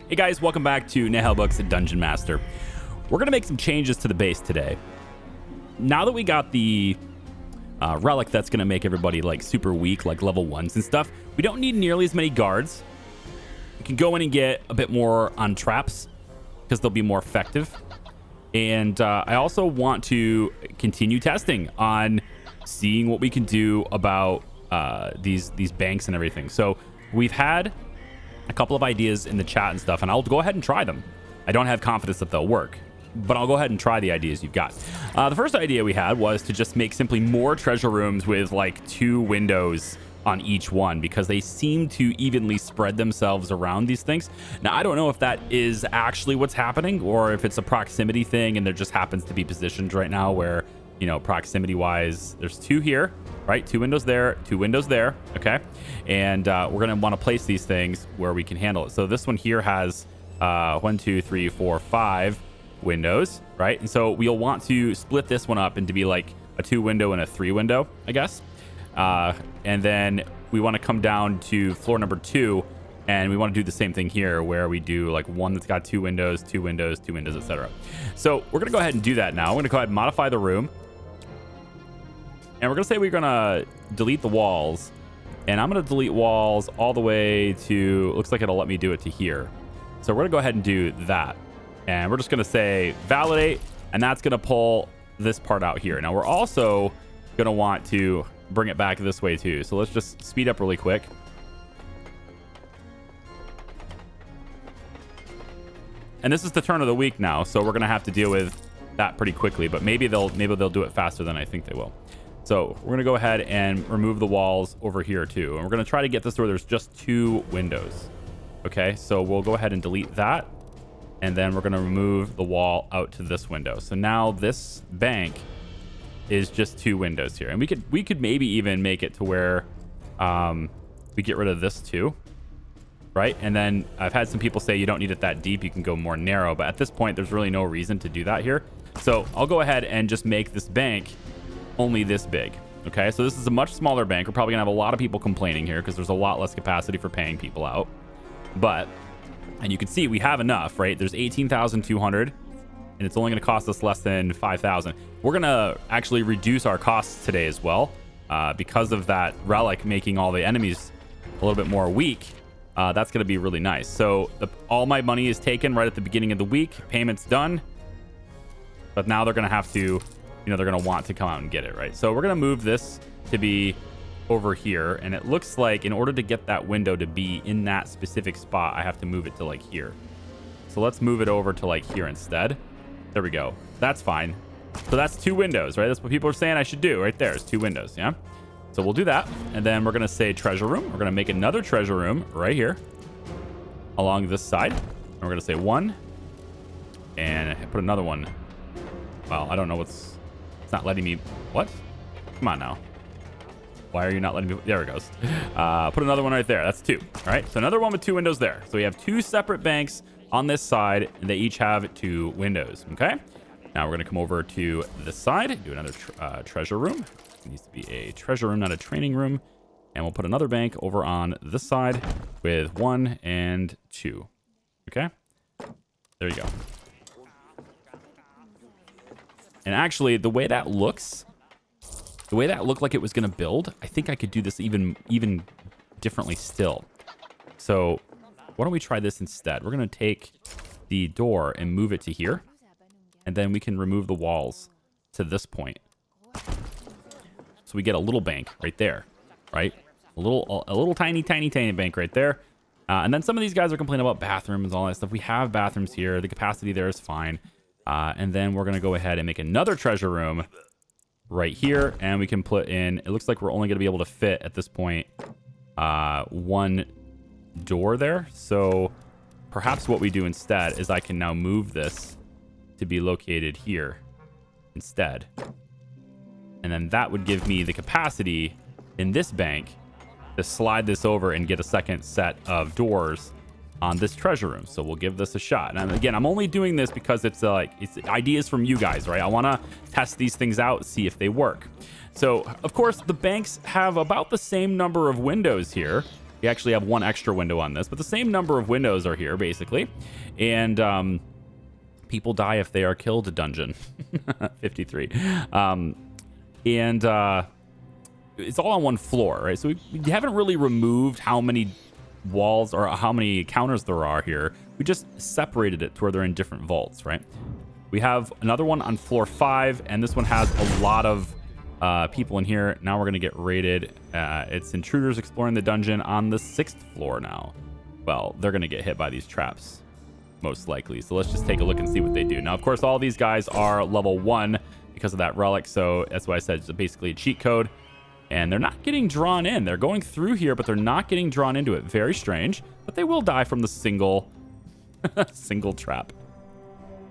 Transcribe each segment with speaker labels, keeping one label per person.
Speaker 1: Hey guys, welcome back to NAHEULBEUK'S Dungeon Master. We're gonna make some changes to the base today. Now that we got the relic that's gonna make everybody like super weak, like level 1s and stuff, we don't need nearly as many guards. We can go in and get a bit more on traps because they'll be more effective. And I also want to continue testing on seeing what we can do about these banks and everything. So we've had a couple of ideas in the chat and stuff, and I'll go ahead and try them. I don't have confidence that they'll work, but I'll go ahead and try the ideas you've got. The first idea we had was to just make simply more treasure rooms with like 2 windows on each one, because they seem to evenly spread themselves around these things. Now, I don't know if that is actually what's happening or if it's a proximity thing and there just happens to be positioned right now where, you know, proximity wise, there's 2 here, right? 2 windows there, 2 windows there. Okay. And we're going to want to place these things where we can handle it. So this one here has 1, 2, 3, 4, 5 windows, right? And so we'll want to split this one up into be like a 2 window and a 3 window, I guess. And then we want to come down to floor number 2, and we want to do the same thing here where we do like one that's got 2 windows, 2 windows, 2 windows, etc. So we're going to go ahead and do that now. We're going to go ahead and modify the room. And we're going to say we're going to delete the walls. And I'm going to delete walls all the way to, looks like it'll let me do it to here. So we're going to go ahead and do that. And we're just going to say validate, and that's going to pull this part out here. Now we're also going to want to bring it back this way too. So let's just speed up really quick. And this is the turn of the week now, so we're going to have to deal with that pretty quickly, but maybe they'll do it faster than I think they will. So we're going to go ahead and remove the walls over here too. And we're going to try to get this to where there's just 2 windows. Okay, so we'll go ahead and delete that. And then we're going to remove the wall out to this window. So now this bank is just 2 windows here. And we could maybe even make it to where we get rid of this too. Right? And then I've had some people say you don't need it that deep. You can go more narrow. But at this point, there's really no reason to do that here. So I'll go ahead and just make this bank only this big. Okay, so this is a much smaller bank. We're probably gonna have a lot of people complaining here because there's a lot less capacity for paying people out. But, and you can see we have enough, right? There's 18,200 and it's only gonna cost us less than 5,000. We're gonna actually reduce our costs today as well because of that relic making all the enemies a little bit more weak. That's gonna be really nice. So all my money is taken right at the beginning of the week. Payment's done. But now they're gonna have to, you know, they're going to want to come out and get it, right? So we're going to move this to be over here. And it looks like in order to get that window to be in that specific spot, I have to move it to like here. So let's move it over to like here instead. There we go. That's fine. So that's 2 windows, right? That's what people are saying I should do right there. Is 2 windows, yeah? So we'll do that. And then we're going to say treasure room. We're going to make another treasure room right here along this side. And we're going to say 1 and put another one. Well, I don't know what's... It's not letting me... What? Come on now. Why are you not letting me... There it goes. Put another one right there. That's 2. All right. So another one with 2 windows there. So we have 2 separate banks on this side, and they each have 2 windows. Okay. Now we're going to come over to this side, do another treasure room. It needs to be a treasure room, not a training room. And we'll put another bank over on this side with 1 and 2. Okay. There you go. And actually, the way that looks, the way that looked like it was going to build, I think I could do this even differently still. So why don't we try this instead? We're going to take the door and move it to here. And then we can remove the walls to this point. So we get a little bank right there, right? A little tiny bank right there. And then some of these guys are complaining about bathrooms and all that stuff. We have bathrooms here. The capacity there is fine. And then we're going to go ahead and make another treasure room right here. And we can put in, it looks like we're only going to be able to fit at this point 1 door there. So perhaps what we do instead is I can now move this to be located here instead. And then that would give me the capacity in this bank to slide this over and get a second set of doors on this treasure room. So we'll give this a shot. And again, I'm only doing this because it's ideas from you guys, right? I want to test these things out, see if they work. So of course the banks have about the same number of windows here. We actually have one extra window on this, but the same number of windows are here basically. And people die if they are killed. Dungeon 53. And it's all on one floor, right? So we haven't really removed how many walls or how many counters there are here. We just separated it to where they're in different vaults, right? We have another one on floor 5, and this one has a lot of people in here. Now we're going to get raided. It's intruders exploring the dungeon on the 6th floor now. Well, they're going to get hit by these traps, most likely. So let's just take a look and see what they do. Now, of course, all these guys are level 1 because of that relic. So that's why I said it's basically a cheat code. And they're not getting drawn in. They're going through here, but they're not getting drawn into it. Very strange. But they will die from the single trap.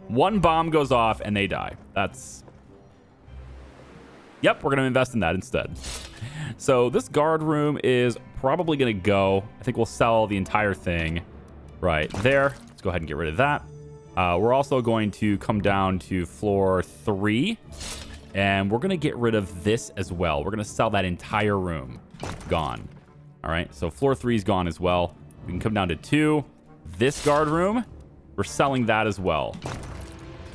Speaker 1: One bomb goes off and they die. That's... Yep, we're going to invest in that instead. So this guard room is probably going to go. I think we'll sell the entire thing right there. Let's go ahead and get rid of that. We're also going to come down to floor 3. And we're going to get rid of this as well. We're going to sell that entire room. Gone. All right, so floor 3 is gone as well. We can come down to 2. This guard room, we're selling that as well.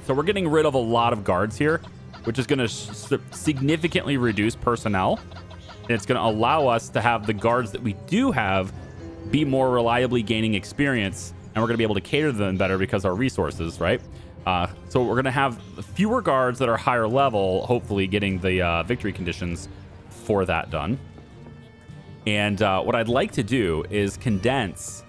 Speaker 1: So we're getting rid of a lot of guards here, which is going to significantly reduce personnel. And it's going to allow us to have the guards that we do have be more reliably gaining experience. And we're going to be able to cater to them better because our resources, right? So we're going to have fewer guards that are higher level, hopefully getting the victory conditions for that done. And what I'd like to do is condense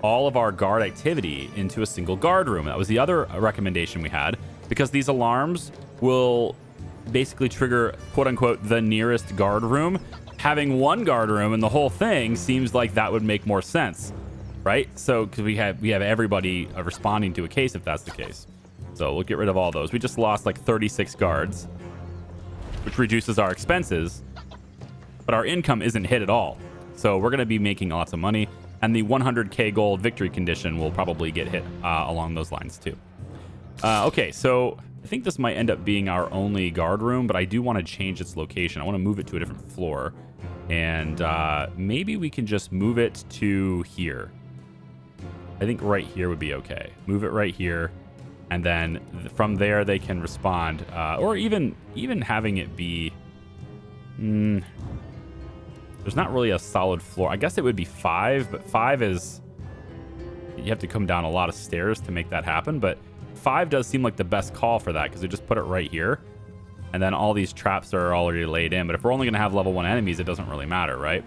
Speaker 1: all of our guard activity into a single guard room. That was the other recommendation we had, because these alarms will basically trigger, quote unquote, the nearest guard room. Having one guard room and the whole thing seems like that would make more sense. Right? So, because we have everybody responding to a case if that's the case. So we'll get rid of all those. We just lost like 36 guards, which reduces our expenses, but our income isn't hit at all. So we're going to be making lots of money, and the 100k gold victory condition will probably get hit along those lines too. Okay, so I think this might end up being our only guard room, but I do want to change its location. I want to move it to a different floor, and maybe we can just move it to here. I think right here would be okay. Move it right here, and then from there they can respond, or even having it be. There's not really a solid floor. I guess it would be 5, but 5 is you have to come down a lot of stairs to make that happen. But 5 does seem like the best call for that because they just put it right here, and then all these traps are already laid in. But if we're only going to have level 1 enemies, it doesn't really matter, right?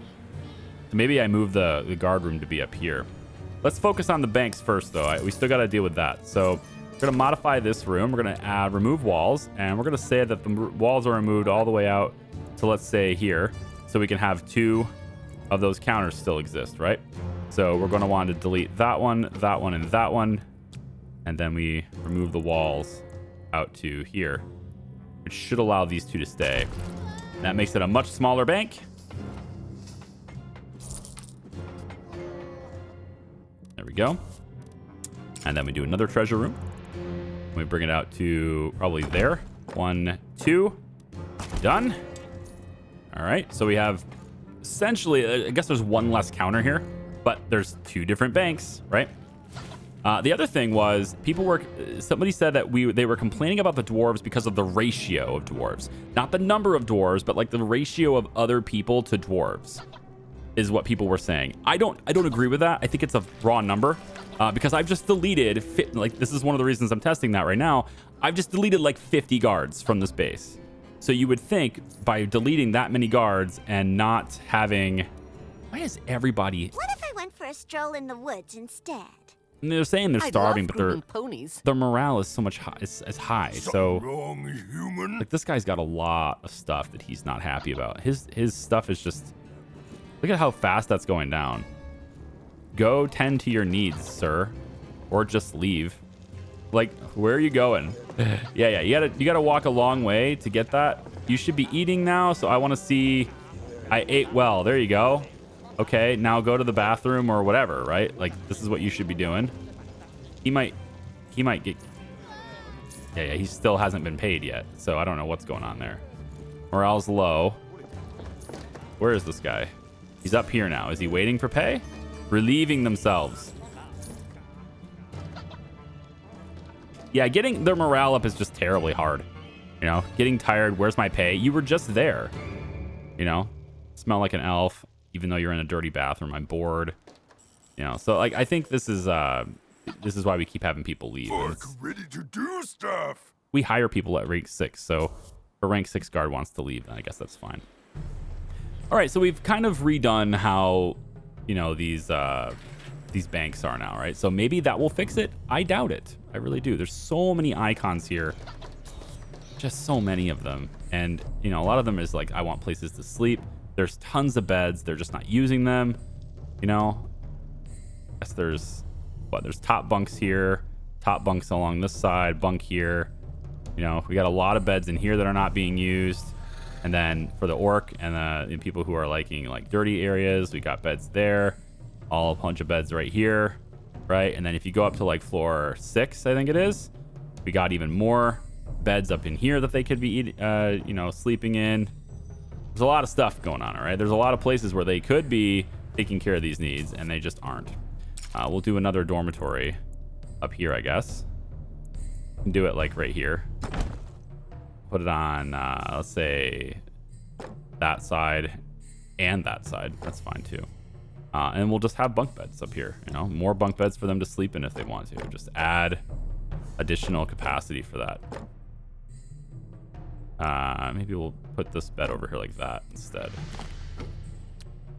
Speaker 1: So maybe I move the guard room to be up here. Let's focus on the banks first, though. We still got to deal with that. So we're going to modify this room. We're going to remove walls, and we're going to say that the walls are removed all the way out to, let's say, here, so we can have 2 of those counters still exist, right? So we're going to want to delete that one, and that one, and then we remove the walls out to here, which should allow these 2 to stay. That makes it a much smaller bank. There we go. And then we do another treasure room. We bring it out to probably there. 1, 2. Done. All right. So we have essentially, I guess there's one less counter here, but there's 2 different banks, right? The other thing was somebody said that they were complaining about the dwarves because of the ratio of dwarves, not the number of dwarves, but like the ratio of other people to dwarves is what people were saying. I don't agree with that. I think it's a raw number because I've just deleted, this is one of the reasons I'm testing that right now. I've just deleted like 50 guards from this base. So you would think by deleting that many guards and not having, why is everybody?
Speaker 2: What if I went for a stroll in the woods instead?
Speaker 1: And they're saying they're starving, but their morale is so much as high. So
Speaker 3: wrong, human.
Speaker 1: like this guy's got a lot of stuff that he's not happy about. His stuff is just, look at how fast that's going down. Go tend to your needs, sir, or just leave. Like, where are you going? Yeah, you gotta walk a long way to get that. You should be eating now, so I want to see. I ate well. There you go. Okay, now go to the bathroom or whatever, right? Like, this is what you should be doing. He might get. Yeah, he still hasn't been paid yet, so I don't know what's going on there. Morale's low. Where is this guy? He's up here now. Is he waiting for pay? Relieving themselves. Yeah, getting their morale up is just terribly hard. You know, getting tired. Where's my pay? You were just there. You know, smell like an elf, even though you're in a dirty bathroom. I'm bored. You know, so like I think this is why we keep having people leave.
Speaker 3: Ready to do stuff.
Speaker 1: We hire people at rank 6, so if a rank 6 guard wants to leave, then I guess that's fine. All right, so we've kind of redone how, you know, these banks are now, right? So maybe that will fix it. I doubt it. I really do. There's so many icons here. Just so many of them. And, you know, a lot of them is like, I want places to sleep. There's tons of beds. They're just not using them. You know, I guess there's top bunks here, top bunks along this side, bunk here. You know, we got a lot of beds in here that are not being used. And then for the orc and the people who are liking like dirty areas, we got beds there. All a bunch of beds right here, right? And then if you go up to like floor 6, I think it is, we got even more beds up in here that they could be, you know, sleeping in. There's a lot of stuff going on, all right? There's a lot of places where they could be taking care of these needs, and they just aren't. We'll do another dormitory up here, I guess. And do it like right here. Put it on, let's say, that side and that side. That's fine too. And we'll just have bunk beds up here. You know, more bunk beds for them to sleep in if they want to. Just add additional capacity for that. Maybe we'll put this bed over here like that instead.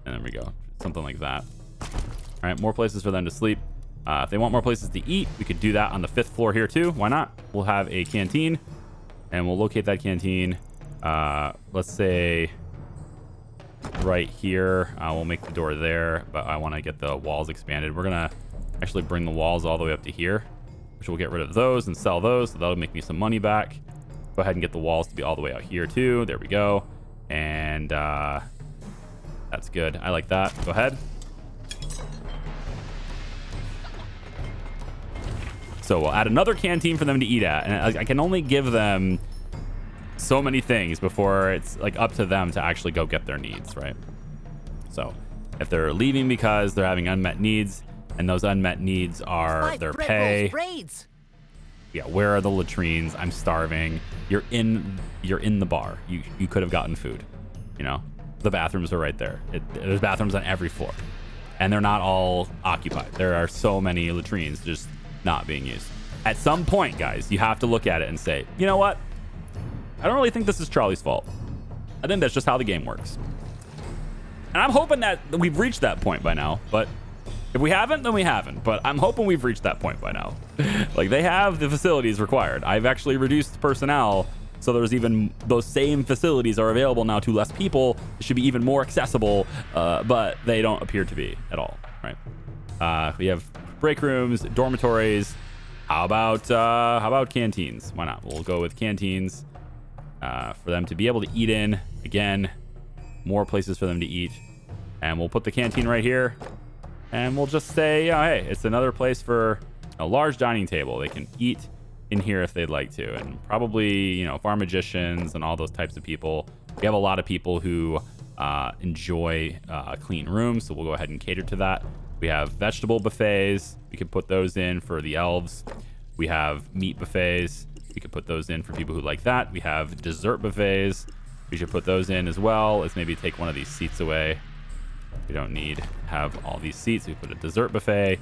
Speaker 1: And there we go. Something like that. All right, more places for them to sleep. If they want more places to eat, we could do that on the 5th floor here too. Why not? We'll have a canteen, and we'll locate that canteen. Let's say right here. We'll make the door there, but I want to get the walls expanded. We're gonna actually bring the walls all the way up to here, which we'll get rid of those and sell those, so that'll make me some money back. Go ahead and get the walls to be all the way out here too. There we go. And that's good. I like that. Go ahead. So we'll add another canteen for them to eat at, and I can only give them so many things before it's like up to them to actually go get their needs, right? So if they're leaving because they're having unmet needs, and those unmet needs are their pay. Yeah, where are the latrines? I'm starving. You're in the bar. You could have gotten food. You know, the bathrooms are right there. There's bathrooms on every floor, and they're not all occupied. There are so many latrines just not being used. At some point, guys, you have to look at it and say, you know what? I don't really think this is Charlie's fault. I think that's just how the game works. And I'm hoping that we've reached that point by now, but if we haven't, then we haven't. But I'm hoping we've reached that point by now. Like, they have the facilities required. I've actually reduced personnel, so there's even those same facilities are available now to less people. It should be even more accessible, but they don't appear to be at all, right? We have break rooms, dormitories. How about canteens? Why not? We'll go with canteens for them to be able to eat in. Again, more places for them to eat. And we'll put the canteen right here. And we'll just say, hey, it's another place for a large dining table. They can eat in here if they'd like to. And probably, you know, farm magicians and all those types of people. We have a lot of people who enjoy clean rooms, so we'll go ahead and cater to that. We have vegetable buffets. We can put those in for the elves. We have meat buffets. We could put those in for people who like that. We have dessert buffets. We should put those in as well. Let's maybe take one of these seats away. We don't need to have all these seats. We put a dessert buffet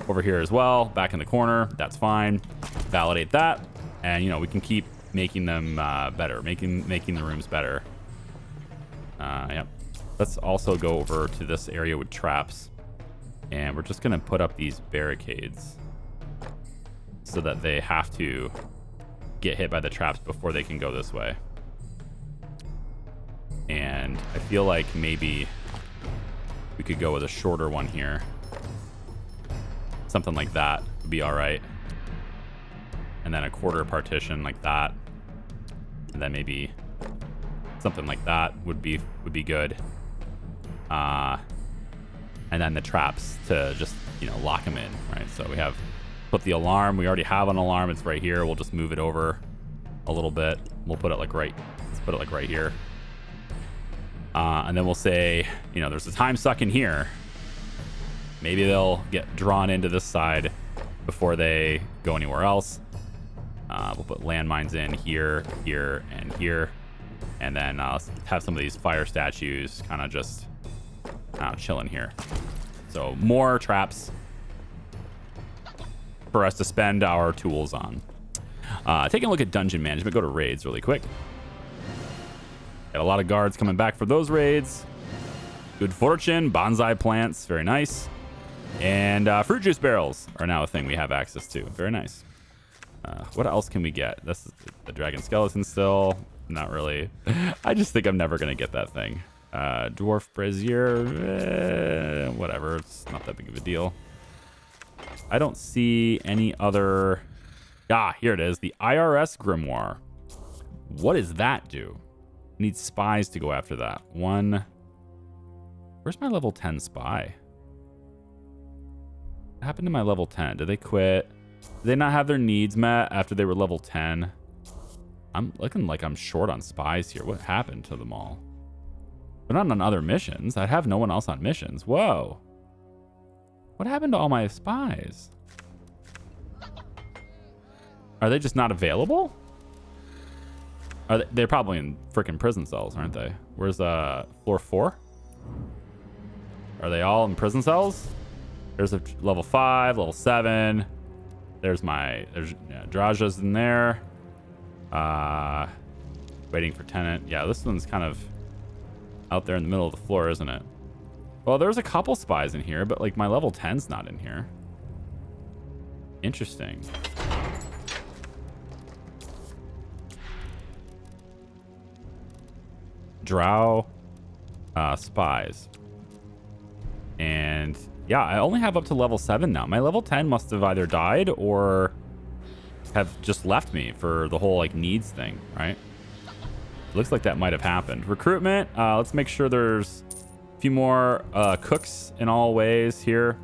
Speaker 1: over here as well, back in the corner. That's fine. Validate that. And, you know, we can keep making them better, making the rooms better. Yep. Let's also go over to this area with traps. And we're just going to put up these barricades so that they have to get hit by the traps before they can go this way. And I feel like maybe we could go with a shorter one here. Something like that would be all right. And then a quarter partition like that. And then maybe something like that would be good. And then the traps to just, you know, lock them in, right? So we have put the alarm. We already have an alarm. It's right here. We'll just move it over a little bit. We'll put it like let's put it like right here. And then we'll say, you know, there's a time suck in here. Maybe they'll get drawn into this side before they go anywhere else. We'll put landmines in here, here, and here. And then let's have some of these fire statues kind of just chilling here. So more traps for us to spend our tools on. Taking a look at dungeon management. Go to raids really quick. Got a lot of guards coming back for those raids. Good fortune. Bonsai plants. Very nice. And fruit juice barrels are now a thing we have access to. Very nice. What else can we get? This is the dragon skeleton still. Not really. I just think I'm never going to get that thing. Dwarf brazier. Whatever. It's not that big of a deal. I don't see any other... here it is. The IRS grimoire. What does that do? Need spies to go after that. One. Where's my level 10 spy? What happened to my level 10? Did they quit? Did they not have their needs met after they were level 10? I'm looking like I'm short on spies here. What happened to them all? They're not on other missions. I have no one else on missions. Whoa. What happened to all my spies? Are they just not available? They're probably in freaking prison cells, aren't they? Where's floor 4? Are they all in prison cells? There's a level 5, level 7. There's Draja's in there. Waiting for tenant. Yeah, this one's kind of out there in the middle of the floor, isn't it? Well, there's a couple spies in here, but like my level 10's not in here. Interesting. Drow spies. And yeah, I only have up to level 7 now. My level 10 must have either died or have just left me for the whole like needs thing, right? Looks like that might have happened. Recruitment, let's make sure there's a few more cooks in all ways here.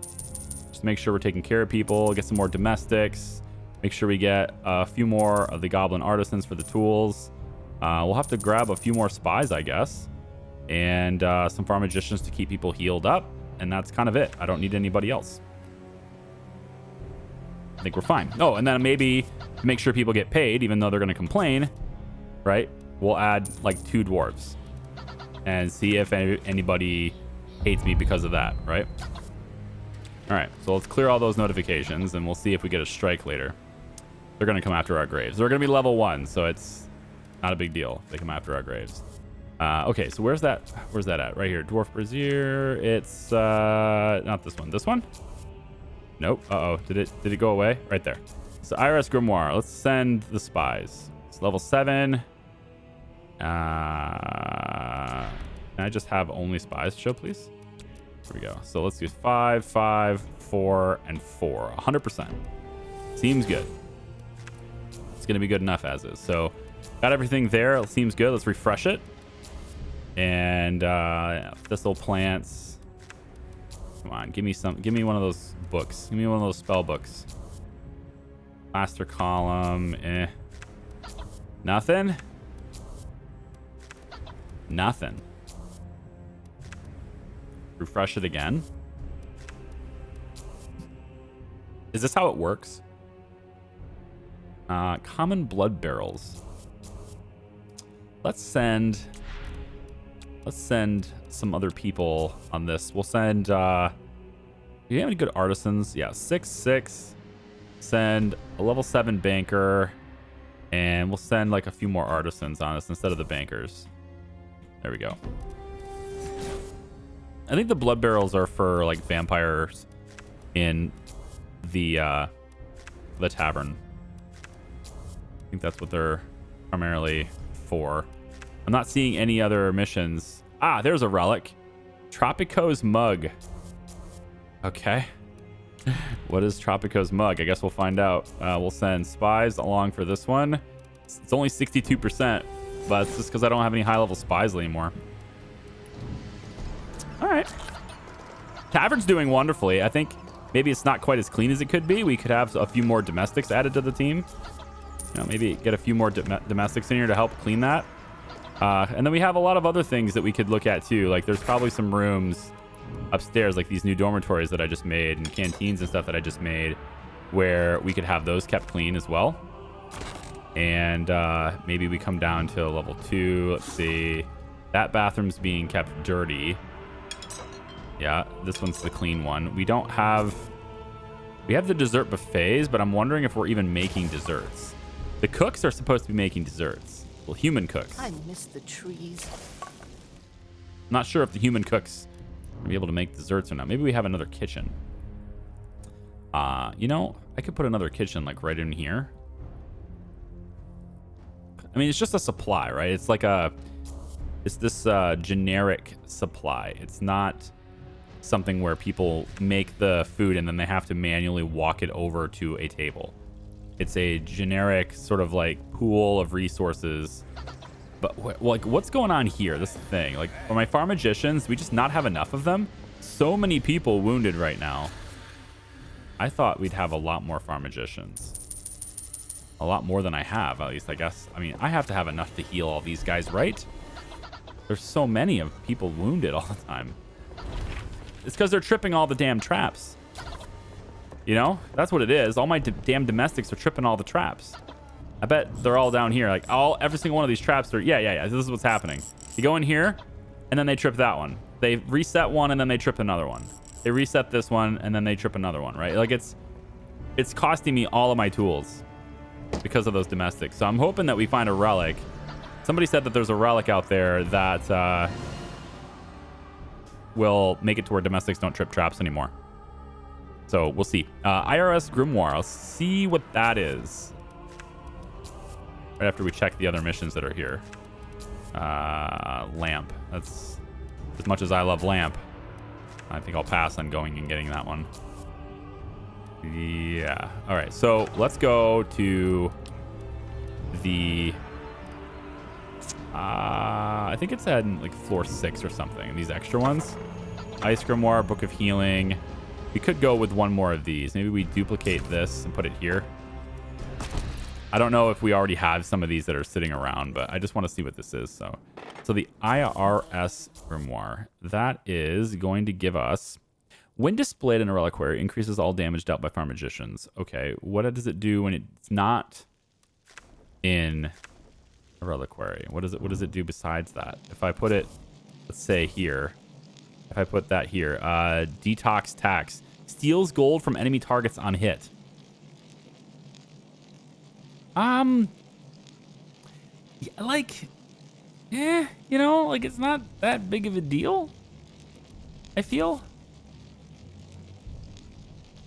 Speaker 1: Just make sure we're taking care of people, get some more domestics, make sure we get a few more of the goblin artisans for the tools. We'll have to grab a few more spies, I guess, and some farm magicians to keep people healed up, and that's kind of it. I don't need anybody else. I think we're fine. Oh, and then maybe make sure people get paid, even though they're going to complain, right? We'll add like 2 dwarves and see if anybody hates me because of that, right? All right, so let's clear all those notifications, and we'll see if we get a strike later. They're going to come after our graves. They're going to be level 1, so it's not a big deal if they come after our graves. Okay, so where's that at? Right here. Dwarf brazier. It's not this one. This one? Nope. Uh-oh. Did it go away? Right there. So IRS grimoire. Let's send the spies. It's level 7. Can I just have only spies show, please? Here we go. So let's do 5, 5, 4, and 4. 100%. Seems good. It's going to be good enough as is. So got everything there. It seems good. Let's refresh it. And thistle plants. Come on, give me one of those books. Give me one of those spell books. Master column. Nothing. Nothing. Refresh it again. Is this how it works? Common blood barrels. Let's send some other people on this. We'll send do you have any good artisans? Yeah, 6, 6. Send a level 7 banker, and we'll send like a few more artisans on this instead of the bankers. There we go. I think the blood barrels are for like vampires in the tavern. I think that's what they're primarily for. I'm not seeing any other missions. Ah, there's a relic. Tropico's mug. Okay. What is Tropico's mug? I guess we'll find out. We'll send spies along for this one. It's only 62%, but it's just because I don't have any high-level spies anymore. All right. Tavern's doing wonderfully. I think maybe it's not quite as clean as it could be. We could have a few more domestics added to the team. You know, maybe get a few more domestics in here to help clean that. And then we have a lot of other things that we could look at too. Like there's probably some rooms upstairs, like these new dormitories that I just made and canteens and stuff that I just made, where we could have those kept clean as well. And maybe we come down to level 2. Let's see. That bathroom's being kept dirty. Yeah, this one's the clean one. We don't have... We have the dessert buffets, but I'm wondering if we're even making desserts. The cooks are supposed to be making desserts. Well, human cooks.
Speaker 4: I miss the trees.
Speaker 1: I'm not sure if the human cooks will be able to make desserts or not. Maybe we have another kitchen. You know, I could put another kitchen like right in here. I mean, it's just a supply, right? It's like it's this generic supply. It's not something where people make the food and then they have to manually walk it over to a table. It's a generic sort of like pool of resources. But like, what's going on here? This is the thing. Like, for my farm magicians, we just not have enough of them. So many people wounded right now. I thought we'd have a lot more farm magicians. A lot more than I have, at least, I guess. I mean, I have to have enough to heal all these guys, right? There's so many of people wounded all the time. It's because they're tripping all the damn traps. You know? That's what it is. All my damn domestics are tripping all the traps. I bet they're all down here. Like, every single one of these traps are... Yeah. This is what's happening. You go in here, and then they trip that one. They reset one, and then they trip another one. They reset this one, and then they trip another one, right? Like, it's costing me all of my tools because of those domestics. So I'm hoping that we find a relic. Somebody said that there's a relic out there that will make it to where domestics don't trip traps anymore. So we'll see. IRS Grimoire. I'll see what that is right after we check the other missions that are here. Lamp. That's as much as I love lamp. I think I'll pass on going and getting that one. Yeah. All right. So let's go to the... I think it's at like floor 6 or something. These extra ones. Ice Grimoire, Book of Healing. We could go with one more of these. Maybe we duplicate this and put it here. I don't know if we already have some of these that are sitting around, but I just want to see what this is. So the IRS Grimoire, that is going to give us, when displayed in a reliquary, increases all damage dealt by farm magicians. Okay, what does it do when it's not in a reliquary? What does it do besides that? If I put it, let's say here, if I put that here, detox tax, steals gold from enemy targets on hit. Like, you know, like it's not that big of a deal, I feel.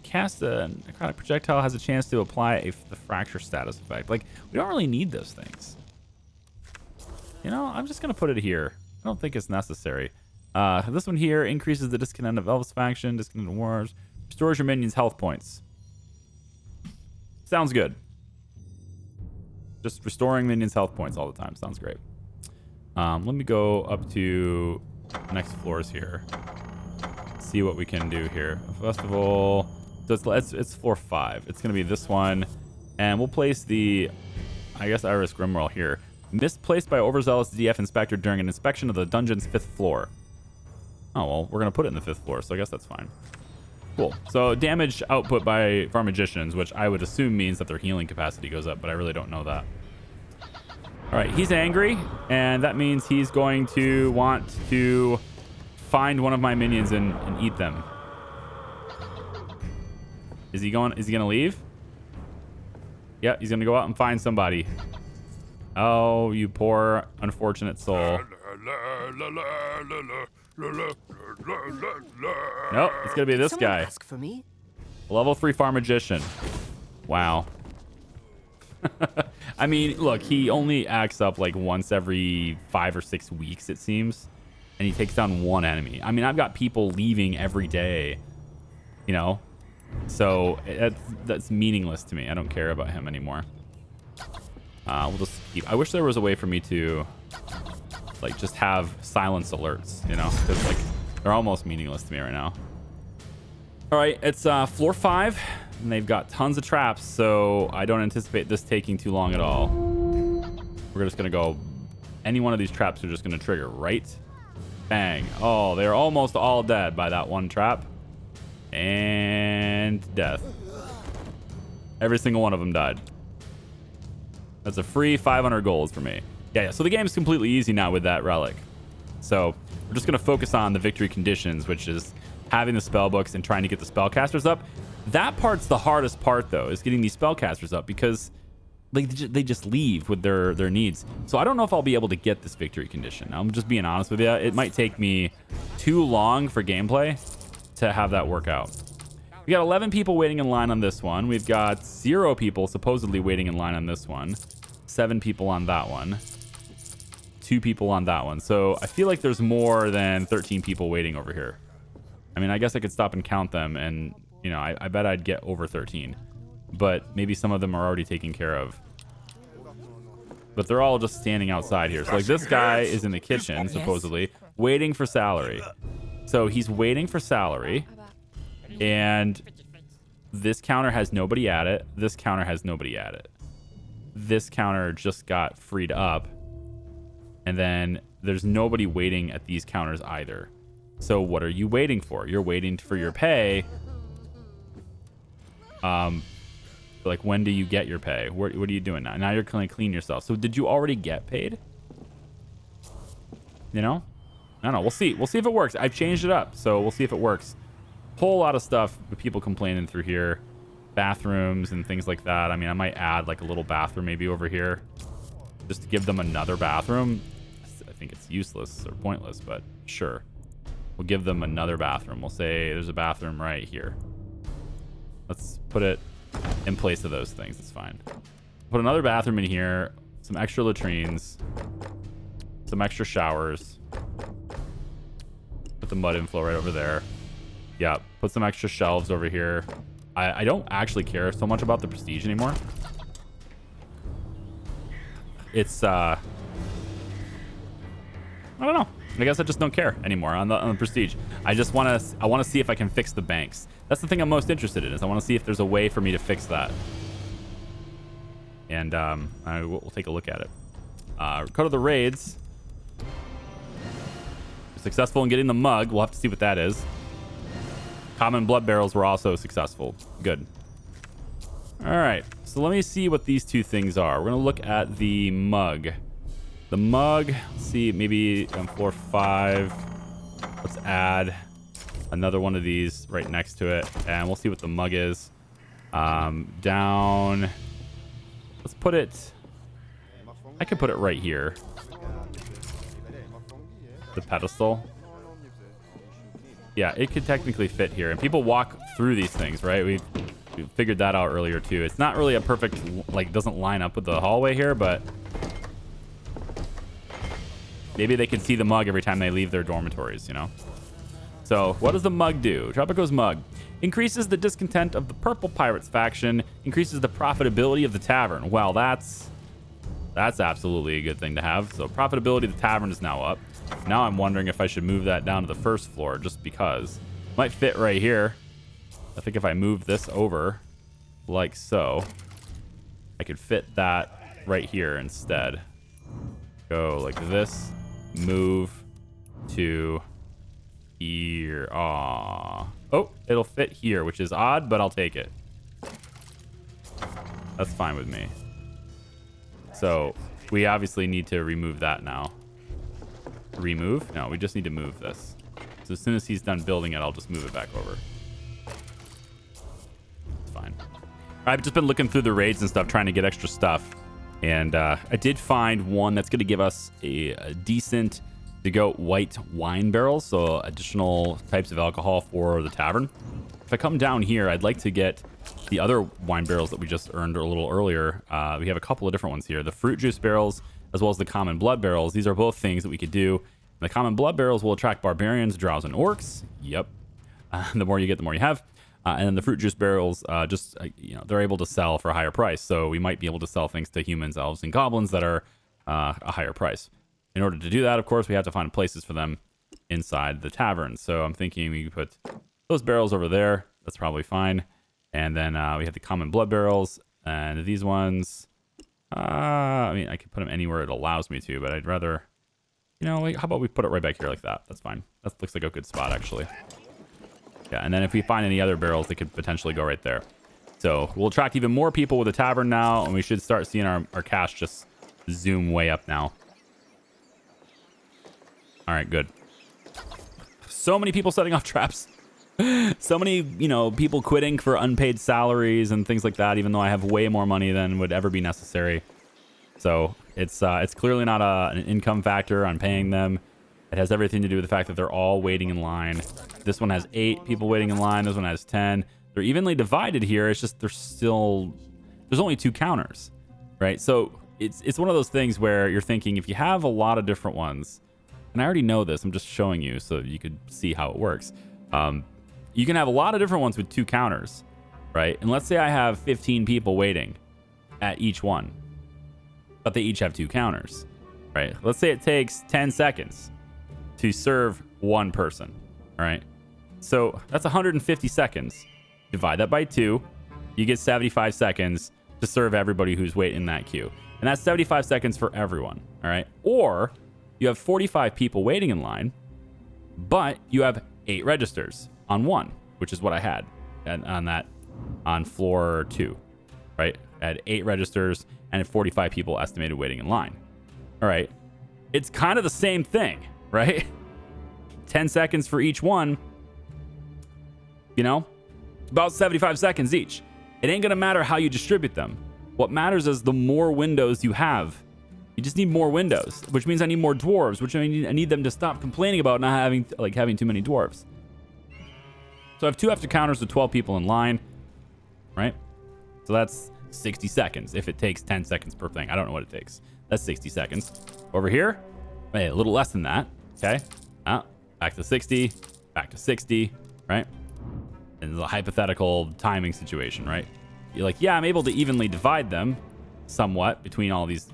Speaker 1: Cast a necrotic projectile has a chance to apply the fracture status effect. Like, we don't really need those things. You know, I'm just gonna put it here. I don't think it's necessary. This one here increases the discontent of Elvis faction, discontent of wars, restores your minions' health points. Sounds good. Just restoring minions' health points all the time. Sounds great. Let me go up to the next floors here. See what we can do here. Festival. So it's floor 5. It's going to be this one. And we'll place the, I guess, Iris Grimoire here. Misplaced by overzealous DF inspector during an inspection of the dungeon's 5th floor. Oh, well, we're going to put it in the 5th floor, so I guess that's fine. Cool. So damage output by farm magicians, which I would assume means that their healing capacity goes up, but I really don't know that. All right, he's angry, and that means he's going to want to find one of my minions and eat them. Is he going to leave? Yeah, he's going to go out and find somebody. Oh, you poor unfortunate soul. Nope, it's gonna be this guy.
Speaker 4: Ask for me?
Speaker 1: Level 3 farm magician. Wow. I mean, look, he only acts up like once every 5 or 6 weeks, it seems, and he takes down one enemy. I mean, I've got people leaving every day, you know, so that's meaningless to me. I don't care about him anymore. We'll just keep. I wish there was a way for me to like just have silence alerts, you know, because like they're almost meaningless to me right now. All right, it's floor 5, and they've got tons of traps, so I don't anticipate this taking too long at all. We're just gonna go any one of these traps are just going to trigger, right? Bang. Oh, they're almost all dead by that one trap. And death. Every single one of them died. That's a free 500 goals for me. Yeah, so the game's completely easy now with that relic. So we're just going to focus on the victory conditions, which is having the spell books and trying to get the spellcasters up. That part's the hardest part, though, is getting these spellcasters up, because they just leave with their needs. So I don't know if I'll be able to get this victory condition. I'm just being honest with you. It might take me too long for gameplay to have that work out. We got 11 people waiting in line on this one. We've got 0 people supposedly waiting in line on this one. 7 people on that one. 2 people on that one. So I feel like there's more than 13 people waiting over here. I mean, I guess I could stop and count them, and, you know, I bet I'd get over 13. But maybe some of them are already taken care of. But they're all just standing outside here. So, like, this guy is in the kitchen, supposedly, waiting for salary. So he's waiting for salary. And this counter has nobody at it. This counter has nobody at it. This counter just got freed up. And then there's nobody waiting at these counters either. So what are you waiting for? You're waiting for your pay. Like, when do you get your pay? What are you doing now? Now you're going to clean yourself. So did you already get paid? You know? I don't know. We'll see. We'll see if it works. I've changed it up, so we'll see if it works. Whole lot of stuff with people complaining through here. Bathrooms and things like that. I mean, I might add like a little bathroom maybe over here, just to give them another bathroom. I think it's useless or pointless, but sure. We'll give them another bathroom. We'll say there's a bathroom right here. Let's put it in place of those things. It's fine. Put another bathroom in here. Some extra latrines. Some extra showers. Put the mud inflow right over there. Yeah, put some extra shelves over here. I don't actually care so much about the prestige anymore. It's I don't know. I guess I just don't care anymore on the prestige. I want to see if I can fix the banks. That's the thing I'm most interested in, is I want to see if there's a way for me to fix that. And we'll take a look at it. Go to the raids. Successful in getting the mug. We'll have to see what that is. Common blood barrels were also successful. Good. All right. So let me see what these two things are. We're going to look at the mug. The mug, let's see, maybe on floor 5. Let's add another one of these right next to it, and we'll see what the mug is. Down. Let's put it. I could put it right here. The pedestal. Yeah, it could technically fit here, and people walk through these things, right? We figured that out earlier too. It's not really a perfect, like, doesn't line up with the hallway here, but maybe they can see the mug every time they leave their dormitories, you know? So what does the mug do? Tropico's mug increases the discontent of the Purple Pirates faction, increases the profitability of the tavern. Well, that's absolutely a good thing to have. So profitability of the tavern is now up. Now I'm wondering if I should move that down to the first floor, just because. Might fit right here. I think if I move this over like so, I could fit that right here instead. Go like this. Move to here. Aww. Oh, it'll fit here, which is odd, but I'll take it. That's fine with me. So we obviously need to remove that now. Remove? No, we just need to move this. So as soon as he's done building it, I'll just move it back over. It's fine. I've just been looking through the raids and stuff, trying to get extra stuff. And I did find one that's going to give us a decent to-go white wine barrels, so additional types of alcohol for the tavern. If I come down here, I'd like to get the other wine barrels that we just earned a little earlier. We have a couple of different ones here. The fruit juice barrels, as well as the common blood barrels. These are both things that we could do. The common blood barrels will attract barbarians, drows, and orcs. Yep. The more you get, the more you have. And then the fruit juice barrels, they're able to sell for a higher price. So we might be able to sell things to humans, elves, and goblins that are a higher price. In order to do that, of course, we have to find places for them inside the tavern. So I'm thinking we could put those barrels over there. That's probably fine. And then we have the common blood barrels. And these ones, I mean, I could put them anywhere it allows me to, but I'd rather, you know, like, how about we put it right back here like that? That's fine. That looks like a good spot, actually. Yeah, and then if we find any other barrels, they could potentially go right there. So we'll attract even more people with the tavern now, and we should start seeing our cash just zoom way up now. All right, good. So many people setting off traps. So many, you know, people quitting for unpaid salaries and things like that, even though I have way more money than would ever be necessary. So it's clearly not an income factor on paying them. It has everything to do with the fact that they're all waiting in line. This one has 8 people waiting in line. This one has 10. They're evenly divided here. It's just there's only 2 counters, right? So it's one of those things where you're thinking if you have a lot of different ones, and I already know this, I'm just showing you so you could see how it works. You can have a lot of different ones with 2 counters, right? And let's say I have 15 people waiting at each one, but they each have 2 counters, right? Let's say it takes 10 seconds to serve one person, all right? So that's 150 seconds. Divide that by 2, you get 75 seconds to serve everybody who's waiting in that queue. And that's 75 seconds for everyone, all right? Or you have 45 people waiting in line, but you have 8 registers on one, which is what I had on floor 2, right? I had 8 registers and 45 people estimated waiting in line. All right. It's kind of the same thing, right? 10 seconds for each one, you know, about 75 seconds each. It ain't going to matter how you distribute them. What matters is the more windows you have. You just need more windows, which means I need more dwarves, which I need them to stop complaining about not having too many dwarves. So I have 2 extra counters with 12 people in line, right? So that's 60 seconds if it takes 10 seconds per thing. I don't know what it takes. That's 60 seconds. Over here, hey, a little less than that, okay? Back to 60, back to 60, right? And it's a hypothetical timing situation, right? You're like, yeah, I'm able to evenly divide them somewhat between all these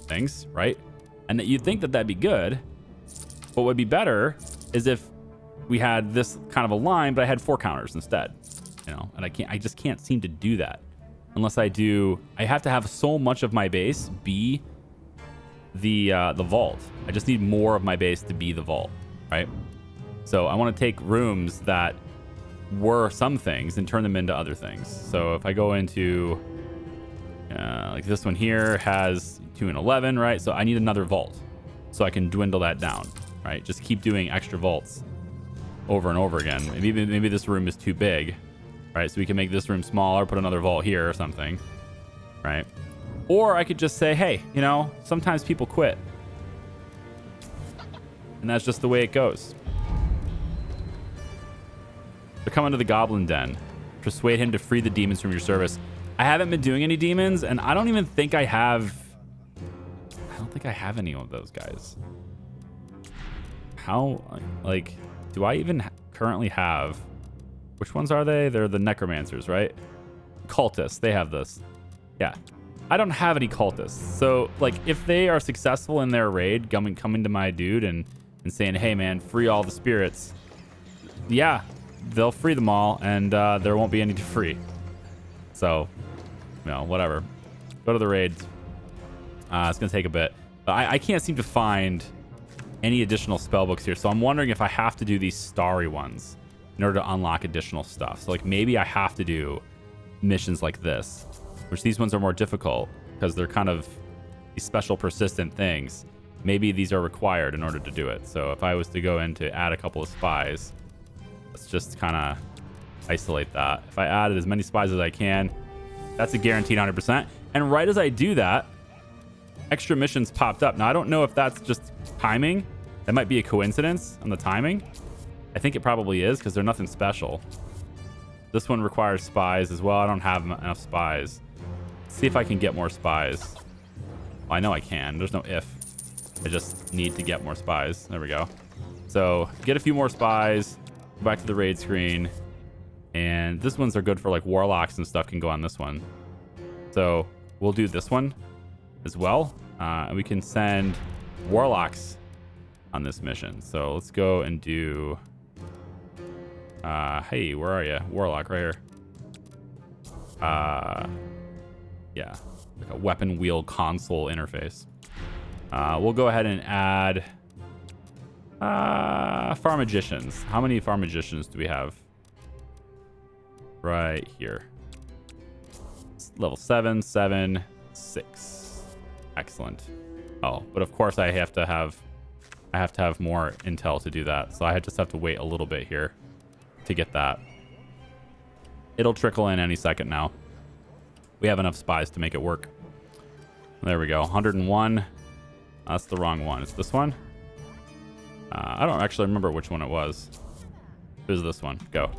Speaker 1: things, right? And that you'd think that that'd be good. But what would be better is if we had this kind of a line, but I had 4 counters instead, you know, and I just can't seem to do that unless I have to have so much of my base be the vault. I just need more of my base to be the vault, right? So I want to take rooms that were some things and turn them into other things. So if I go into like this one here has 2 and 11, right? So I need another vault so I can dwindle that down, right? Just keep doing extra vaults over and over again. Maybe this room is too big, right? So we can make this room smaller, put another vault here or something, right? Or I could just say, hey, you know, sometimes people quit. And that's just the way it goes. They're coming to the Goblin Den. Persuade him to free the demons from your service. I haven't been doing any demons, and I don't even think I have... I don't think I have any of those guys. How, like... Do I even currently have... Which ones are they? They're the necromancers, right? Cultists. They have this. Yeah. I don't have any cultists. So, like, if they are successful in their raid, coming to my dude and saying, hey, man, free all the spirits. Yeah, they'll free them all, and there won't be any to free. So, you know, whatever. Go to the raids. It's going to take a bit. But I can't seem to find any additional spell books here. So I'm wondering if I have to do these starry ones in order to unlock additional stuff. So like maybe I have to do missions like this, which these ones are more difficult because they're kind of these special persistent things. Maybe these are required in order to do it. So if I was to go in to add a couple of spies, let's just kind of isolate that. If I added as many spies as I can, that's a guaranteed 100%. And right as I do that, extra missions popped up. Now, I don't know if that's just timing. That might be a coincidence on the timing. I think it probably is because they're nothing special. This one requires spies as well. I don't have enough spies. Let's see if I can get more spies. Well, I know I can. There's no if. I just need to get more spies. There we go. So get a few more spies. Go back to the raid screen. And this ones are good for like warlocks and stuff can go on this one. So we'll do this one as well. And we can send warlocks on this mission. So let's go and do... hey, where are you? Warlock right here. Yeah, like a weapon wheel console interface. We'll go ahead and add Farm Magicians. How many Farm Magicians do we have? Right here. Level 7, 7, 6. Excellent. Oh, but of course I have to have more intel to do that. So I just have to wait a little bit here to get that. It'll trickle in any second now. We have enough spies to make it work. There we go. 101. That's the wrong one. It's this one. I don't actually remember which one it was. It was this one. Go.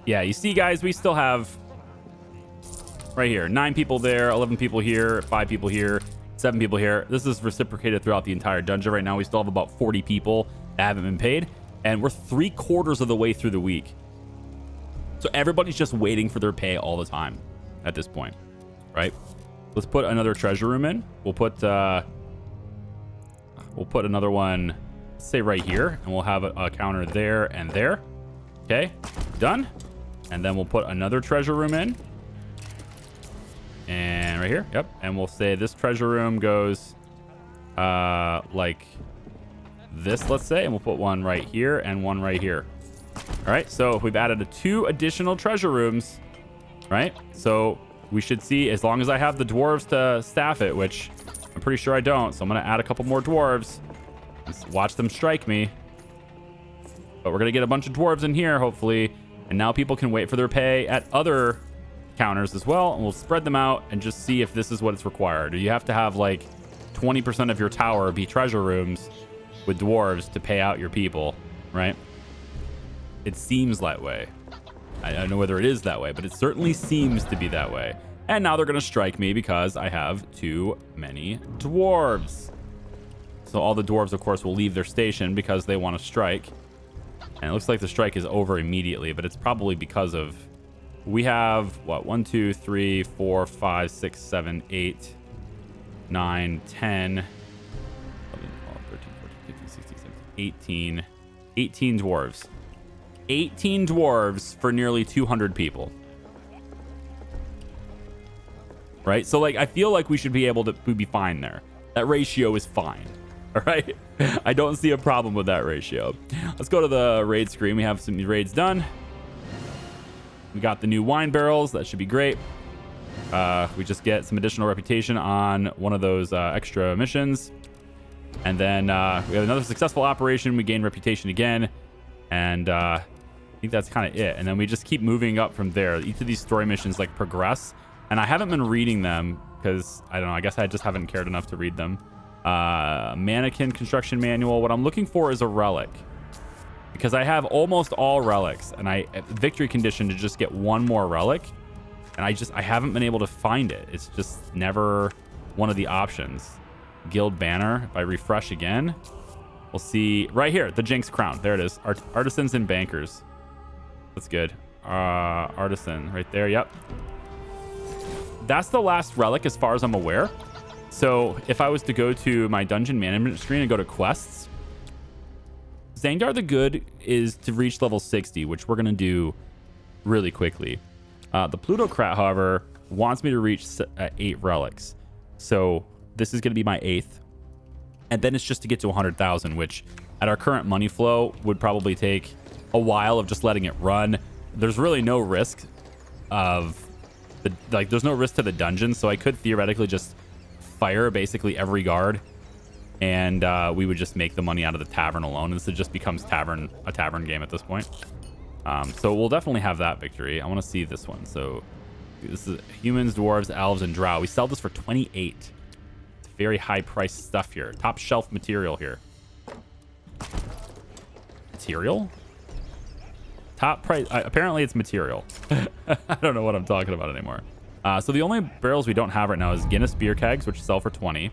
Speaker 1: Yeah, you see, guys, we still have right here 9 people there, 11 people here, 5 people here, 7 people here. This is reciprocated throughout the entire dungeon. Right now, we still have about 40 people that haven't been paid, and we're 3/4 of the way through the week. So everybody's just waiting for their pay all the time at this point, right? Let's put another treasure room in. We'll put another one, say right here, and we'll have a counter there and there. Okay, done. And then we'll put another treasure room in. And right here, yep. And we'll say this treasure room goes like this, let's say, and we'll put one right here and one right here. All right, so we've added 2 additional treasure rooms, right? So we should see, as long as I have the dwarves to staff it, which I'm pretty sure I don't. So I'm going to add a couple more dwarves. Just watch them strike me. But we're going to get a bunch of dwarves in here, hopefully. And now people can wait for their pay at other counters as well. And we'll spread them out and just see if this is what it's required. You have to have like 20% of your tower be treasure rooms with dwarves to pay out your people, right? It seems that way. I don't know whether it is that way, but it certainly seems to be that way. And now they're going to strike me because I have too many dwarves. So all the dwarves, of course, will leave their station because they want to strike. And it looks like the strike is over immediately, but it's probably because of... We have, what, 1, 2, 3, 4, 5, 6, 7, 8, 9, 10, 11, 12, 13, 14, 15, 16, 17, 18 dwarves. 18 dwarves for nearly 200 people. Right? So, like, I feel like we should be able to be fine there. That ratio is fine. All right? I don't see a problem with that ratio. Let's go to the raid screen. We have some raids done. We got the new wine barrels. That should be great. We just get some additional reputation on one of those extra missions. And then we have another successful operation. We gain reputation again. And I think that's kind of it. And then we just keep moving up from there. Each of these story missions like progress. And I haven't been reading them because, I don't know, I guess I just haven't cared enough to read them. Mannequin construction manual. What I'm looking for is a relic. Because I have almost all relics. And I victory condition to just get one more relic. And I haven't been able to find it. It's just never one of the options. Guild banner. If I refresh again, we'll see right here, the Jinx crown. There it is. Artisans and bankers. That's good. Artisan right there. Yep. That's the last relic as far as I'm aware. So if I was to go to my dungeon management screen and go to quests, Zangar the Good is to reach level 60, which we're going to do really quickly. The Plutocrat, however, wants me to reach 8 relics. So this is going to be my 8th. And then it's just to get to 100,000, which at our current money flow would probably take a while of just letting it run. There's really no risk of there's no risk to the dungeon. So I could theoretically just fire basically every guard and we would just make the money out of the tavern alone. This just becomes a tavern game at this point. So we'll definitely have that victory. I want to see this one. So this is humans, dwarves, elves, and drow. We sell this for 28. It's very high priced stuff here. Top shelf material here. Material? Top price. Apparently it's material. I don't know what I'm talking about anymore. So the only barrels we don't have right now is Guinness beer kegs, which sell for 20.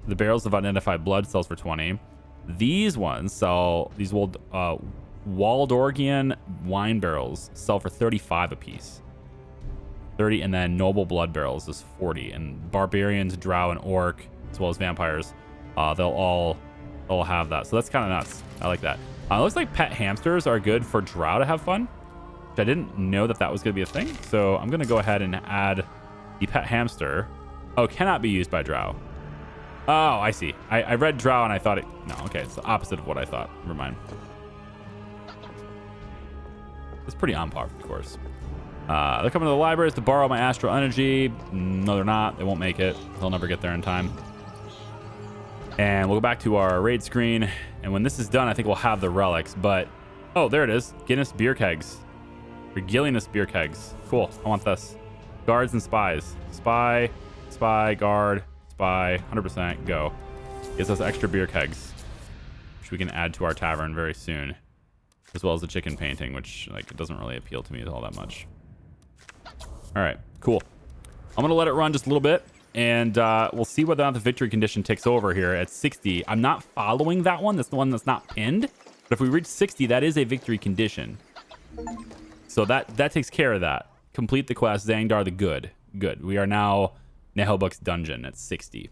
Speaker 1: The barrels of unidentified blood sells for 20. These ones sell, these Waldorgian wine barrels sell for 35 a piece. 30, and then noble blood barrels is 40. And barbarians, drow, and orc, as well as vampires, they'll all have that. So that's kind of nuts. I like that. It looks like pet hamsters are good for drow to have fun. Which I didn't know that was going to be a thing. So I'm going to go ahead and add The pet hamster. Oh, cannot be used by drow. Oh, I see. I read drow and I thought it... No, okay. It's the opposite of what I thought. Never mind. It's pretty on par, of course. They're coming to the libraries to borrow my astral energy. No, they're not. They won't make it. They'll never get there in time. And we'll go back to our raid screen. And when this is done, I think we'll have the relics. But, oh, there it is. Guinness beer kegs. Regaliness beer kegs. Cool. I want this. Guards and spies. Spy, guard, spy. 100% go. Gives us extra beer kegs, which we can add to our tavern very soon. As well as the chicken painting, which, like, it doesn't really appeal to me all that much. All right, cool. I'm going to let it run just a little bit, and we'll see whether or not the victory condition takes over here at 60. I'm not following that one. That's the one that's not pinned. But if we reach 60, that is a victory condition. So that takes care of that. Complete the quest, Zangdar the Good. Good. We are now NAHEULBEUK'S Dungeon at 60.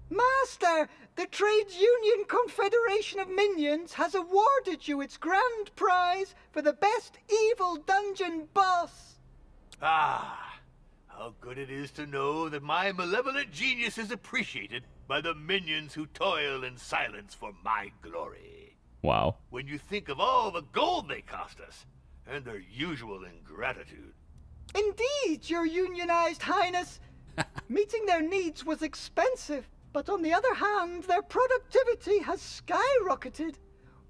Speaker 4: Master, the Trades Union Confederation of Minions has awarded you its grand prize for the best evil dungeon boss.
Speaker 5: Ah, how good it is to know that my malevolent genius is appreciated by the minions who toil in silence for my glory.
Speaker 1: Wow.
Speaker 5: When you think of all the gold they cost us, and their usual ingratitude.
Speaker 4: Indeed, your unionized highness. Meeting their needs was expensive, but on the other hand, their productivity has skyrocketed.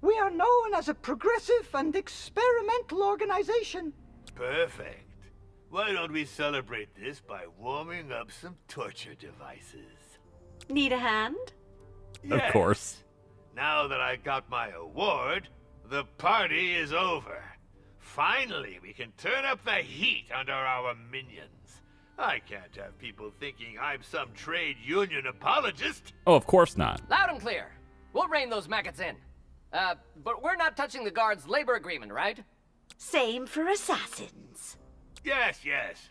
Speaker 4: We are known as a progressive and experimental organization.
Speaker 5: Perfect. Why don't we celebrate this by warming up some torture devices?
Speaker 6: Need a hand?
Speaker 1: Of course.
Speaker 5: Now that I got my award, the party is over. Finally, we can turn up the heat under our minions. I can't have people thinking I'm some trade union apologist.
Speaker 1: Oh, of course not.
Speaker 7: Loud and clear. We'll rein those maggots in. But we're not touching the guard's labor agreement, right?
Speaker 2: Same for assassins.
Speaker 5: Yes,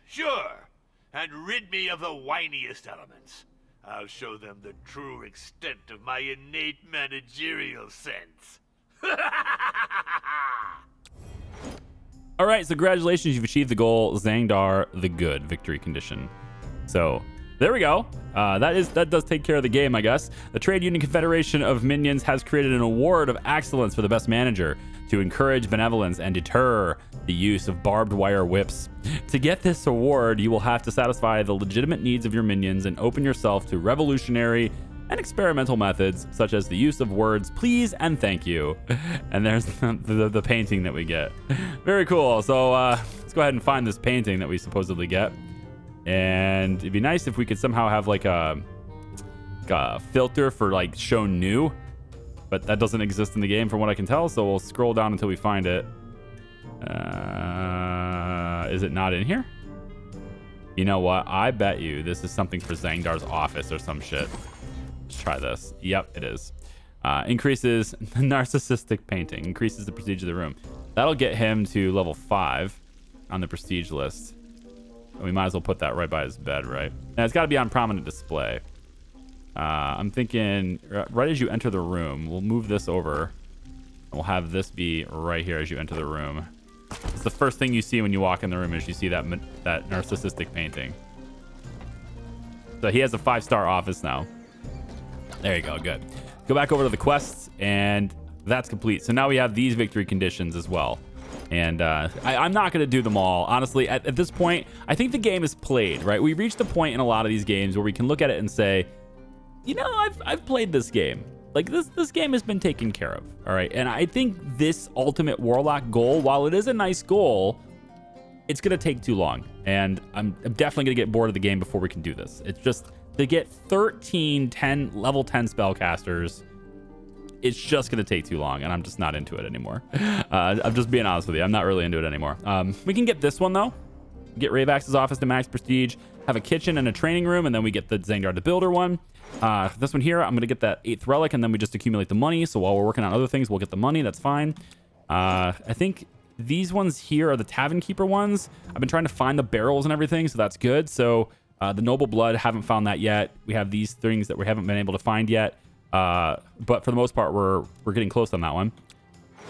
Speaker 5: sure. And rid me of the whiniest elements. I'll show them the true extent of my innate managerial sense.
Speaker 1: All right, so congratulations, you've achieved the goal, Zangdar the Good victory condition. So there we go. That does take care of the game, I guess. The Trade Union Confederation of Minions has created an award of excellence for the best manager to encourage benevolence and deter the use of barbed wire whips. To get this award, you will have to satisfy the legitimate needs of your minions and open yourself to revolutionary and experimental methods, such as the use of words please and thank you. And there's the painting that we get. Very cool. So let's go ahead and find this painting that we supposedly get. And it'd be nice if we could somehow have like a filter for like show new, but that doesn't exist in the game from what I can tell. So we'll scroll down until we find it. Is it not in here? You know what? I bet you this is something for Zangdar's office or some shit. Let's try this. Yep, it is. Increases narcissistic painting. Increases the prestige of the room. That'll get him to level 5 on the prestige list. And we might as well put that right by his bed, right? And it's got to be on prominent display. I'm thinking right as you enter the room, we'll move this over. And we'll have this be right here as you enter the room. It's the first thing you see when you walk in the room is you see that narcissistic painting. So he has a 5-star office now. There you go. Good. Go back over to the quests, and that's complete. So now we have these victory conditions as well. And I'm not going to do them all. Honestly, at this point, I think the game is played, right? We reached a point in a lot of these games where we can look at it and say, you know, I've played this game. Like, this game has been taken care of, all right? And I think this Ultimate Warlock goal, while it is a nice goal, it's going to take too long. And I'm definitely going to get bored of the game before we can do this. It's just, to get 13 level 10 spellcasters, it's just going to take too long, and I'm just not into it anymore. I'm just being honest with you. I'm not really into it anymore. We can get this one, though. Get Ravax's office to max prestige, have a kitchen and a training room, and then we get the Zangdar the Builder one. This one here, I'm going to get that 8th relic, and then we just accumulate the money. So while we're working on other things, we'll get the money. That's fine. I think these ones here are the Tavern Keeper ones. I've been trying to find the barrels and everything, so that's good. So the Noble Blood, haven't found that yet. We have these things that we haven't been able to find yet. But for the most part, we're getting close on that one.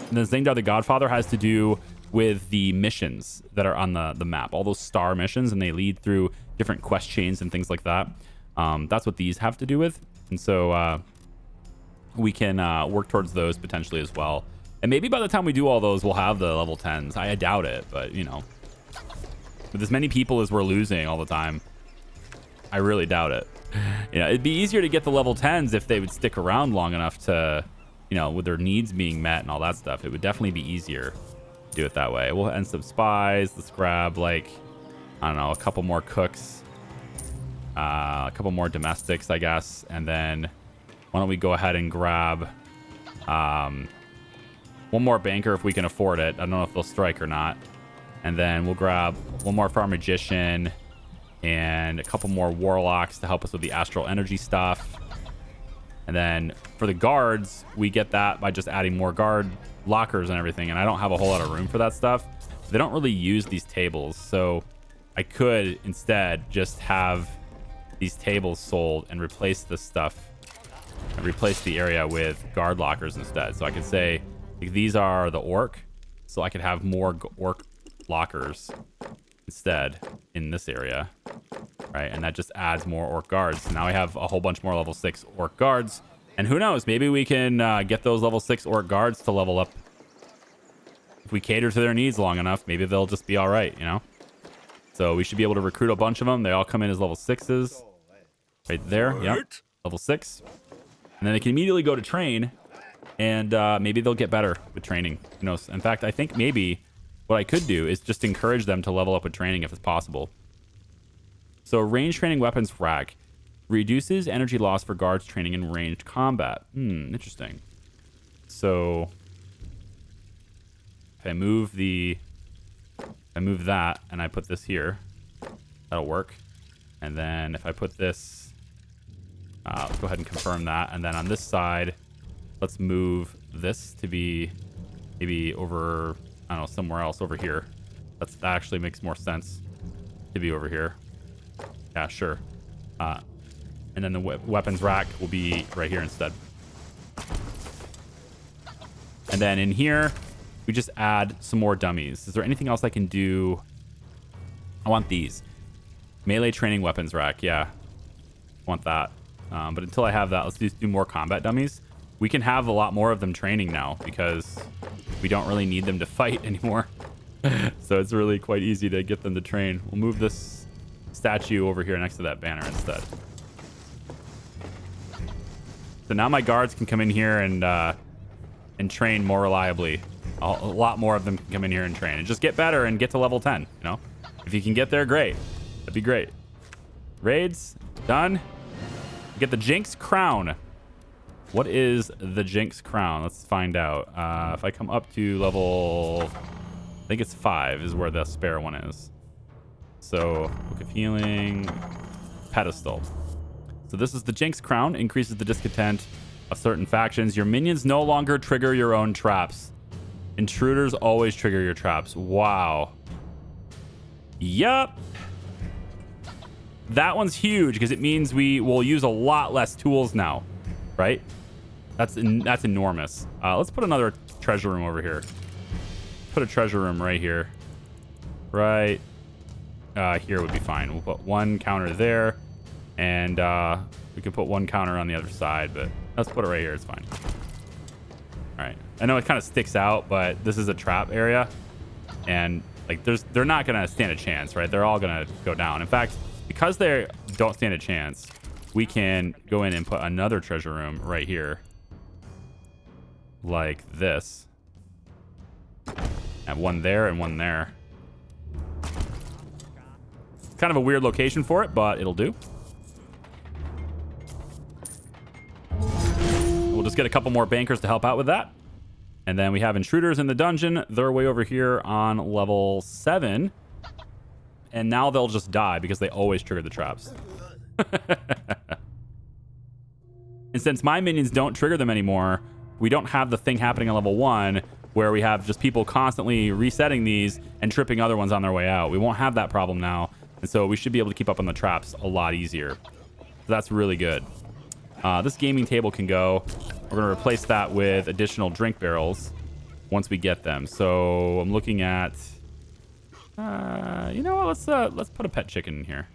Speaker 1: And then Zangdar the Godfather has to do with the missions that are on the map, all those star missions, and they lead through different quest chains and things like that. That's what these have to do with. And so we can work towards those potentially as well. And maybe by the time we do all those, we'll have the level 10s. I doubt it, but you know, with as many people as we're losing all the time, I really doubt it. You know, it'd be easier to get the level 10s if they would stick around long enough to, you know, with their needs being met and all that stuff. It would definitely be easier to do it that way. We'll end some spies. Let's grab, like, I don't know, a couple more cooks, a couple more domestics, I guess. And then why don't we go ahead and grab one more banker if we can afford it. I don't know if they'll strike or not. And then we'll grab one more farm magician and a couple more warlocks to help us with the astral energy stuff. And then for the guards, we get that by just adding more guard lockers and everything. And I don't have a whole lot of room for that stuff. They don't really use these tables, so I could instead just have these tables sold and replace this stuff and replace the area with guard lockers instead. So I could say, like, these are the orc, so I could have more orc lockers instead in this area, right? And that just adds more orc guards. So now I have a whole bunch more level 6 orc guards, and who knows, maybe we can get those level 6 orc guards to level up. If we cater to their needs long enough, maybe they'll just be all right, you know? So we should be able to recruit a bunch of them. They all come in as level 6s right there. Yep, level 6. And then they can immediately go to train, and maybe they'll get better with training. Who knows? In fact, I think maybe what I could do is just encourage them to level up with training if it's possible. So range training weapons rack reduces energy loss for guards training in ranged combat. Interesting. So if I move that and I put this here, that'll work. And then if I put this, let's go ahead and confirm that. And then on this side, let's move this to be maybe over, I don't know, somewhere else over here. That actually makes more sense to be over here. Yeah, sure. And then the weapons rack will be right here instead. And then in here, we just add some more dummies. Is there anything else I can do? I want these. Melee training weapons rack. Yeah, I want that. But until I have that, let's just do more combat dummies. We can have a lot more of them training now because we don't really need them to fight anymore. So it's really quite easy to get them to train. We'll move this statue over here next to that banner instead. So now my guards can come in here and train more reliably. A lot more of them can come in here and train and just get better and get to level 10. You know, if you can get there, great. That'd be great. Raids done. Get the Jinx crown. What is the Jinx crown? Let's find out. If I come up to level, I think it's 5 is where the spare one is. So Book of Healing, pedestal. So this is the Jinx crown. Increases the discontent of certain factions. Your minions no longer trigger your own traps. Intruders always trigger your traps. Wow. Yup. That one's huge because it means we will use a lot less tools now, right? That's enormous. Let's put another treasure room over here. Put a treasure room right here. Right here would be fine. We'll put one counter there, and we can put one counter on the other side, but let's put it right here. It's fine. All right. I know it kind of sticks out, but this is a trap area, and like they're not gonna stand a chance, right? They're all gonna go down. In fact, because they don't stand a chance, we can go in and put another treasure room right here, like this. Have one there and one there. Kind of a weird location for it, but it'll do. We'll just get a couple more bankers to help out with that. And then we have intruders in the dungeon. They're way over here on level 7. And now they'll just die because they always trigger the traps. And since my minions don't trigger them anymore, we don't have the thing happening on level 1 where we have just people constantly resetting these and tripping other ones on their way out. We won't have that problem now. And so we should be able to keep up on the traps a lot easier. So that's really good. This gaming table can go. We're going to replace that with additional drink barrels. once we get them. So I'm looking at, you know what? Let's put a pet chicken in here.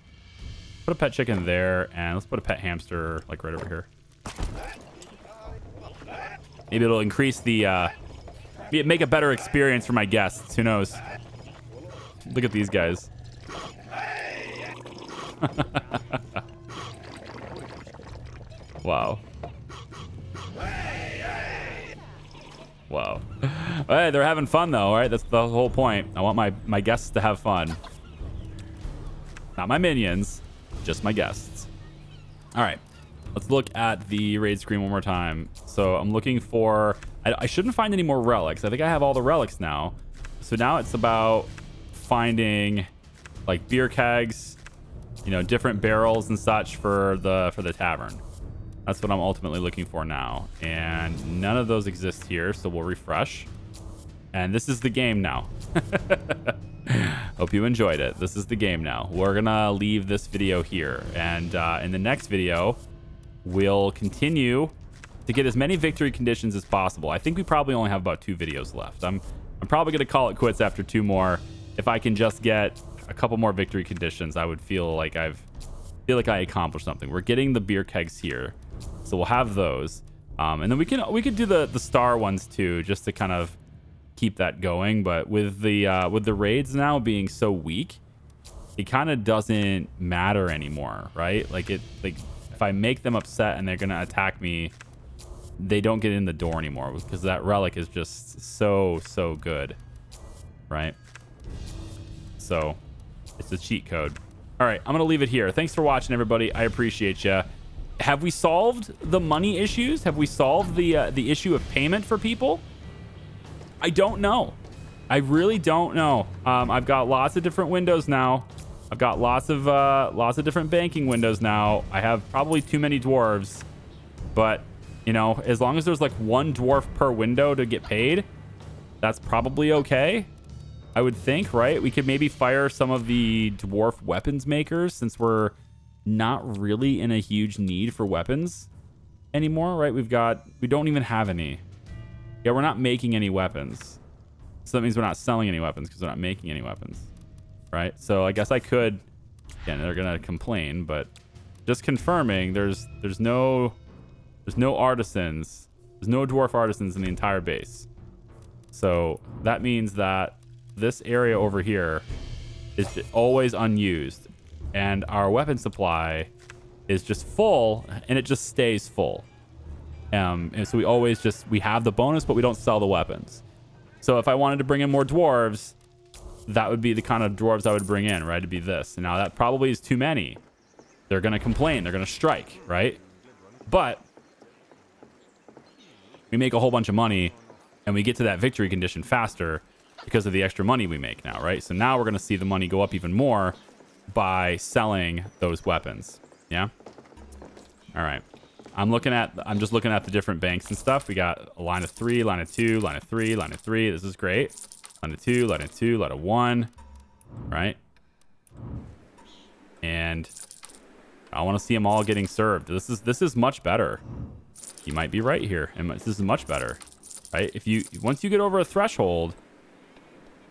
Speaker 1: Put a pet chicken there, and let's put a pet hamster like right over here. Maybe it'll increase the, make a better experience for my guests. Who knows? Look at these guys. Wow. Wow. Hey, they're having fun though, right? That's the whole point. I want my guests to have fun. Not my minions, just my guests. All right. Let's look at the raid screen one more time. So I'm looking for... I shouldn't find any more relics. I think I have all the relics now. So now it's about finding like beer kegs, you know, different barrels and such for the tavern. That's what I'm ultimately looking for now. And none of those exist here, so we'll refresh. And this is the game now. Hope you enjoyed it. This is the game now. We're gonna leave this video here. And in the next video, we'll continue to get as many victory conditions as possible. I think we probably only have about 2 videos left. I'm probably gonna call it quits after 2 more. If I can just get a couple more victory conditions, I would feel like I accomplished something. We're getting the beer kegs here, so we'll have those, and then we could do the star ones too, just to kind of keep that going. But with the raids now being so weak, it kind of doesn't matter anymore, right? Like if I make them upset and they're gonna attack me, they don't get in the door anymore because that relic is just so good, right? So it's a cheat code. All right, I'm gonna leave it here. Thanks for watching, everybody. I appreciate you. Have we solved the money issues? Have we solved the issue of payment for people? I don't know. I really don't know. I've got lots of different windows now. I've got lots of different banking windows now. I have probably too many dwarves, but you know, as long as there's like 1 dwarf per window to get paid, that's probably okay. I would think, right? We could maybe fire some of the dwarf weapons makers since we're not really in a huge need for weapons anymore, right? We don't even have any. Yeah, we're not making any weapons. So that means we're not selling any weapons because we're not making any weapons, right? So I guess I could, again, they're gonna complain, but just confirming there's no artisans. There's no dwarf artisans in the entire base. So that means that this area over here is always unused, and our weapon supply is just full, and it just stays full. And so we have the bonus, but we don't sell the weapons. So if I wanted to bring in more dwarves, that would be the kind of dwarves I would bring in, right? It'd be this. And now that probably is too many. They're gonna complain. They're gonna strike, right? But we make a whole bunch of money, and we get to that victory condition faster because of the extra money we make now, right? So now we're going to see the money go up even more by selling those weapons. Yeah. All right. I'm just looking at the different banks and stuff. We got a line of 3, line of 2, line of 3, line of 3. This is great. Line of 2, line of 2, line of 1. Right. And I want to see them all getting served. This is much better. You might be right here. And this is much better, right? Once you get over a threshold.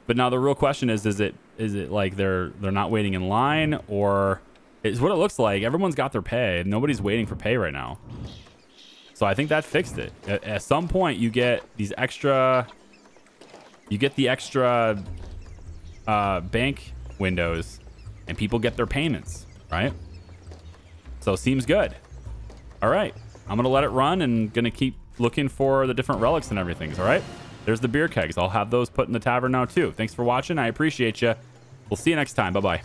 Speaker 1: But now the real question is it like they're not waiting in line, or is what it looks like everyone's got their pay. Nobody's waiting for pay right now. So I think that fixed it. At some point you get the extra bank windows and people get their payments, right? So seems good. All right. I'm going to let it run and going to keep looking for the different relics and everything. All right. There's the beer kegs. I'll have those put in the tavern now too. Thanks for watching. I appreciate you. We'll see you next time. Bye-bye.